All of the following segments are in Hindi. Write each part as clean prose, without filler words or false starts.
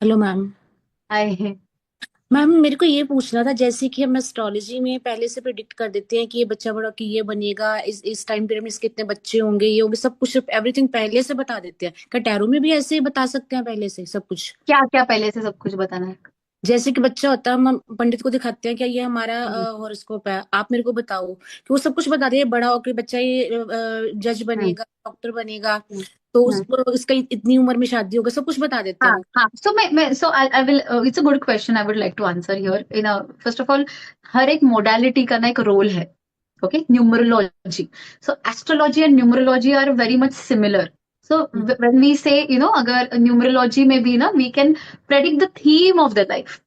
Hello ma'am. आए हैं। मैम मेरे को ये पूछना था, जैसे कि हम एस्ट्रोलॉजी में पहले से प्रिडिक्ट कर देते हैं कि ये बच्चा बड़ा कि ये बनेगा, इस टाइम पीरियड में इसके इतने बच्चे होंगे, ये होंगे, सब कुछ एवरीथिंग पहले से बता देते हैं। क्या टैरो में भी ऐसे ही बता सकते हैं पहले से सब कुछ? क्या क्या पहले से सब कुछ बताना है? जैसे कि बच्चा होता है, हम पंडित को दिखाते हैं क्या ये हमारा हम्म। हॉरोस्कोप है, आप मेरे को बताओ, कि वो सब कुछ बता दे, बड़ा होकर बच्चा ये जज हम्म। बनेगा, डॉक्टर बनेगा, हम्म। तो हम्म। उसको इसका इतनी उम्र में शादी होगा, सब कुछ बता देते हाँ हैं वो। हाँ, सो मैं so I will, it's a good question, I would like to answer here in a first of all. हर एक मोडालिटी का ना एक रोल है। Okay, numerology, so astrology and numerology are very much similar. So hmm, when we say अगर न्यूमरोलॉजी में भी ना we can predict the theme of the life.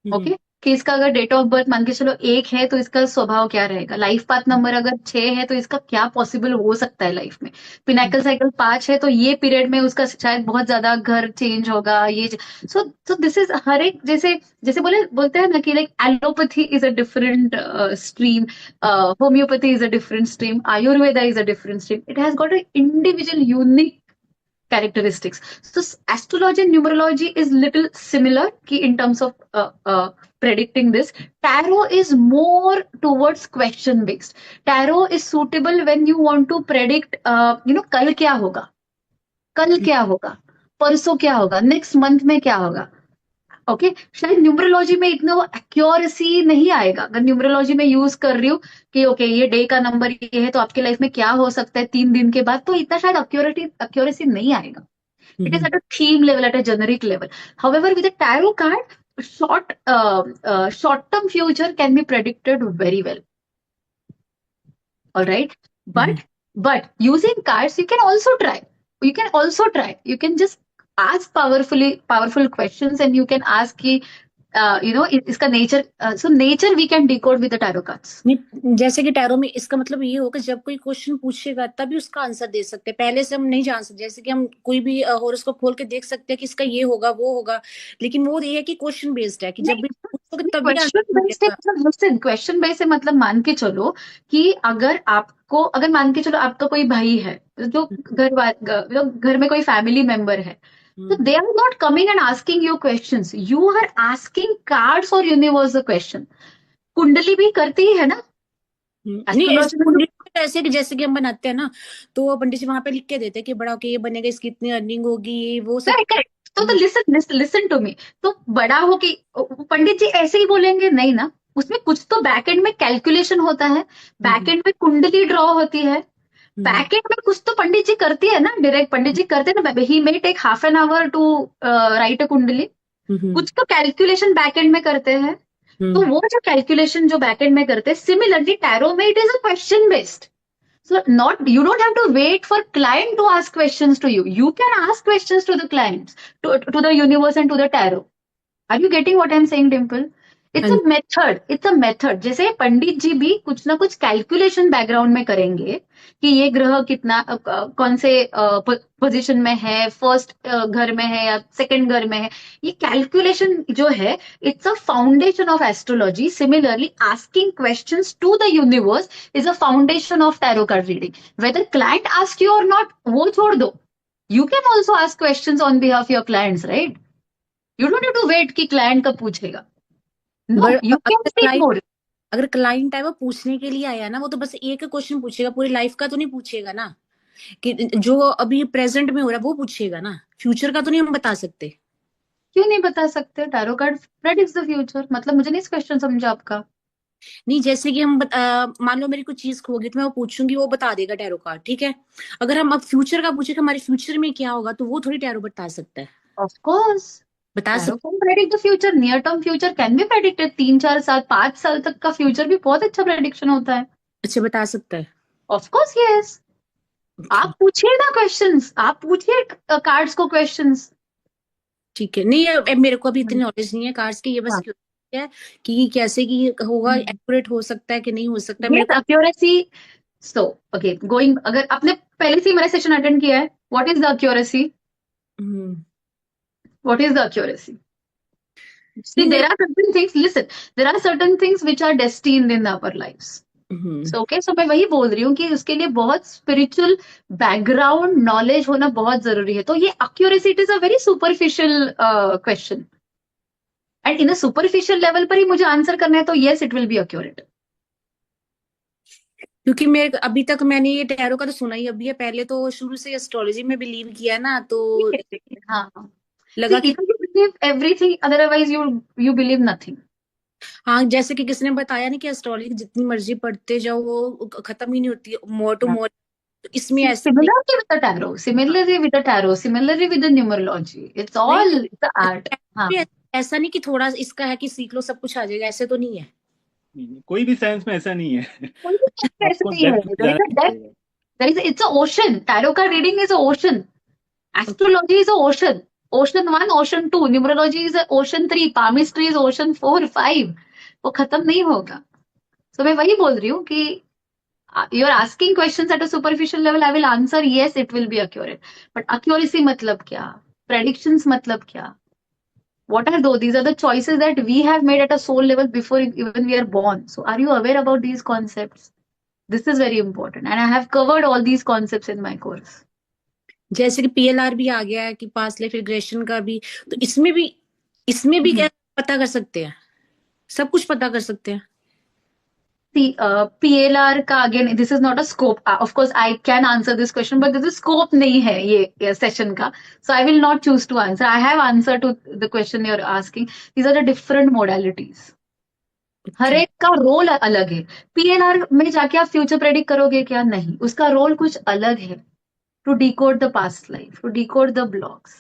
Hmm, okay, कि इसका अगर डेट ऑफ बर्थ मान के चलो 1 है तो इसका स्वभाव क्या रहेगा, लाइफ पाथ नंबर अगर 6 है तो इसका क्या पॉसिबल हो सकता है लाइफ में। हम्म, पिनाकल साइकिल 5 है तो ये पीरियड में उसका शायद बहुत ज्यादा घर चेंज होगा, ये। सो सो दिस इज हर एक, जैसे जैसे बोलते हैं ना कि like allopathy is a different stream, homeopathy is a different stream, Ayurveda is a different stream, it has got a individual unique characteristics. So astrology and numerology is little similar ki in terms of predicting this. Tarot is more towards question based. Tarot is suitable when you want to predict, कल क्या होगा, कल हम्म, क्या होगा, परसों क्या होगा, नेक्स्ट मंथ में क्या होगा। ओके, शायद न्यूमरोलॉजी में इतना वो एक्यूरेसी नहीं आएगा। अगर न्यूमरोलॉजी में यूज कर रही हूँ कि ओके ये डे का नंबर ये है तो आपके लाइफ में क्या हो सकता है 3 दिन के बाद, तो इतना शायद एक्यूरेसी नहीं आएगा। It is hmm, at a theme level, at a generic level. However, with a tarot card, short-term future can be predicted very well. All right, hmm. but using cards, you can also try. You can also try. You can just ask powerful questions, and you can ask कि इसका नेचर, सो nature we can decode with the tarot cards. नहीं, जैसे कि टैरो में इसका मतलब ये होगा, जब कोई क्वेश्चन पूछेगा तभी उसका आंसर दे सकते हैं, पहले से हम नहीं जान सकते। जैसे कि हम कोई भी हॉरोस्कोप खोल के देख सकते हैं कि इसका ये होगा वो होगा, लेकिन वो ये है कि क्वेश्चन बेस्ड है, कि जब भी पूछोगे नहीं, तभी क्वेश्चन आंसर बेस्ड है, मिलेगा। मतलब मुझसे क्वेश्चन बेस्ड है, मतलब मान के चलो कि अगर मान के चलो आपका कोई भाई है जो घर में कोई फैमिली मेंबर है, तो hmm, they are not coming and asking you questions, you are asking cards और यूनिवर्स द क्वेश्चन। कुंडली भी करती है ना नहीं, ऐसे एस्ट्रोलॉजी में तो। पंडित ऐसे कि जैसे कि हम बनाते हैं ना, तो वो पंडित जी वहां पे लिख के देते हैं कि बड़ा होके ये बनेगा, इसकी इतनी अर्निंग होगी, ये वो सब। करेक्ट करेक्ट, तो हम्म, लिसन लिसन टू मी। तो बड़ा हो कि पंडित जी ऐसे ही बोलेंगे नहीं ना, उसमें कुछ तो बैक एंड में कैलकुलेशन होता है, बैक हम्म, एंड में कुंडली ड्रॉ होती है, हम्म, बैक एंड में कुछ तो पंडित जी करती है ना, डायरेक्ट पंडित जी करते हैं ना, he may take half an hour to write a kundli. Hmm, कुछ तो कैलकुलेशन बैक एंड में करते हैं। तो हम्म, वो जो कैलकुलेशन जो बैक एंड में करते हैं, सिमिलरली टैरो में it is a question based. So not, you don't have to wait for client to ask questions to you. You can ask questions to the clients, to the universe and to the tarot. Are you getting what I'm saying, Dimple? It's a हाँ, मेथड, इट्स अ मेथड। जैसे पंडित जी भी कुछ ना कुछ कैलकुलेशन बैकग्राउंड में करेंगे कि ये ग्रह कितना कौन से पोजीशन में है, फर्स्ट घर में है या सेकंड घर में है। ये कैलकुलेशन जो है, it's a foundation of astrology. Similarly asking questions to the universe is a foundation of tarot card reading. Whether client ask you or not, वो छोड़ दो, you can also ask questions on behalf your clients, right? You don't need to wait कि क्लाइंट कब पूछेगा। No, but you can speak more. अगर क्लाइंट है वो पूछने के लिए आया ना, वो तो बस एक क्वेश्चन पूछेगा, पूरी लाइफ का तो नहीं पूछेगा ना, कि जो अभी प्रेजेंट में हो रहा है वो पूछेगा ना, फ्यूचर का तो नहीं हम बता सकते। क्यों नहीं बता सकते? Tarot card predicts the future, मतलब मुझे नहीं क्वेश्चन समझा आपका। नहीं, जैसे कि हम मान लो मेरी कोई चीज खो गई तो मैं वो पूछूंगी, वो बता देगा टैरो कार्ड, ठीक है। अगर हम अब फ्यूचर का पूछे कि हमारे फ्यूचर में क्या होगा, तो वो थोड़ी टैरो बता सकता है। ऑफ कोर्स, बता टैरो सकता can predict the future, near term future can be predicted, 3 4 साल 5 साल तक का फ्यूचर भी बहुत अच्छा प्रेडिक्शन होता है। अच्छा, बता सकता है। Of course yes. ओके, आप पूछिए ना क्वेश्चंस, आप पूछिए कार्ड्स को क्वेश्चंस। ठीक है। नहीं, मेरे को अभी इतनी नॉलेज नहीं है कार्ड्स की, ये बस हाँ, क्यों है कि कैसे कि होगा, एक्यूरेट हो सकता है कि नहीं हो सकता मेरे यस को। एक्यूरेसी। सो ओके, गोइंग, अगर आपने पहले से ही मेरा सेशन अटेंड किया है, what is the accuracy? Hmm, what is the accuracy? See, नहीं there मेरे are certain things, listen, there are certain things which are destined in our lives. Hmm. So okay, so मैं वही बोल रही हूँ कि उसके लिए बहुत स्पिरिचुअल बैकग्राउंड नॉलेज होना बहुत जरूरी है। तो ये accuracy, it is a very superficial question, and in a superficial level पर ही मुझे आंसर करना है, तो yes it will be accurate. क्योंकि मैं अभी तक मैंने ये टैरो का तो सुना ही अभी है, पहले तो शुरू से एस्ट्रोलॉजी में बिलीव किया ना, तो ठीक है, ठीक है, हाँ हाँ। सी लगा कि इधर you believe everything, otherwise you believe nothing. हाँ, जैसे कि किसी ने बताया ना कि एस्ट्रोलॉजी जितनी मर्जी पढ़ते जाओ वो खत्म ही नहीं होती, मोर टू मोर। तो इसमें ऐसा नहीं। Similarly with the tarot, हाँ, similarly with the tarot, similarly with the numerology. It's नहीं, all the art. हाँ, भी ऐसा नहीं कि थोड़ा इसका है कि सीख लो सब कुछ आ जाएगा, ऐसे तो नहीं है। कोई भी साइंस में ऐसा नहीं है। कोई भी चीज़ ऐसे आपको नहीं है। डेप्थ में There is जाना a depth, पड़ेगा। there is a, it's a ocean. Tarot का reading is a ocean. Okay. Astrology is a ocean. Ocean one, ocean two. Numerology is a ocean three. Palmistry is ocean four, five. वो खत्म नहीं होगा। So मैं वही बोल रही हूँ कि you are asking questions at a superficial level. I will answer yes, it will be accurate. But accuracy मतलब क्या? Predictions मतलब क्या? What are those? These are the choices that we have made at a soul level before even we are born. So, are you aware about these concepts? This is very important. And I have covered all these concepts in my course. जैसे कि पीएलआर भी आ गया है कि पास्ट लाइफ रिग्रेशन का भी, तो इसमें भी क्या Mhm. पता कर सकते हैं, सब कुछ पता कर सकते हैं। See, PLR का again, this is not a scope. Of course, I can answer this question, but this is scope नहीं है ये session का. So I will not choose to answer. I have answered to the question you're asking. These are the different modalities. Her okay. एक का रोल अलग है। पीएलआर में जाके आप फ्यूचर प्रेडिक्ट करोगे क्या? नहीं, उसका रोल कुछ अलग है। To decode the past life, to decode the blocks.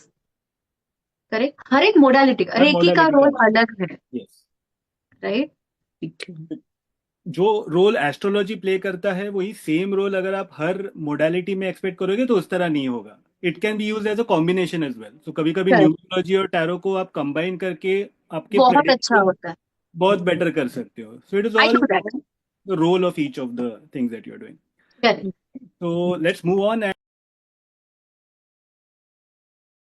Correct, हर एक मोडालिटी, हर रेकी का मॉडलिटी का रोल अलग। अलग है। यस। राइट। ठीक है। जो रोल एस्ट्रोलॉजी प्ले करता है वही सेम रोल अगर आप हर मोडालिटी में एक्सपेक्ट करोगे तो उस तरह नहीं होगा। It can be use as a combination as well. So कभी कभी करेक्ट, न्यूमरोलॉजी और टैरो को आप कंबाइन करके आपके बहुत अच्छा प्रेडिक्शन होता है। बहुत बेटर कर सकते हो। So it is I all know that. The role of each of the things that you are doing. Correct. So let's move on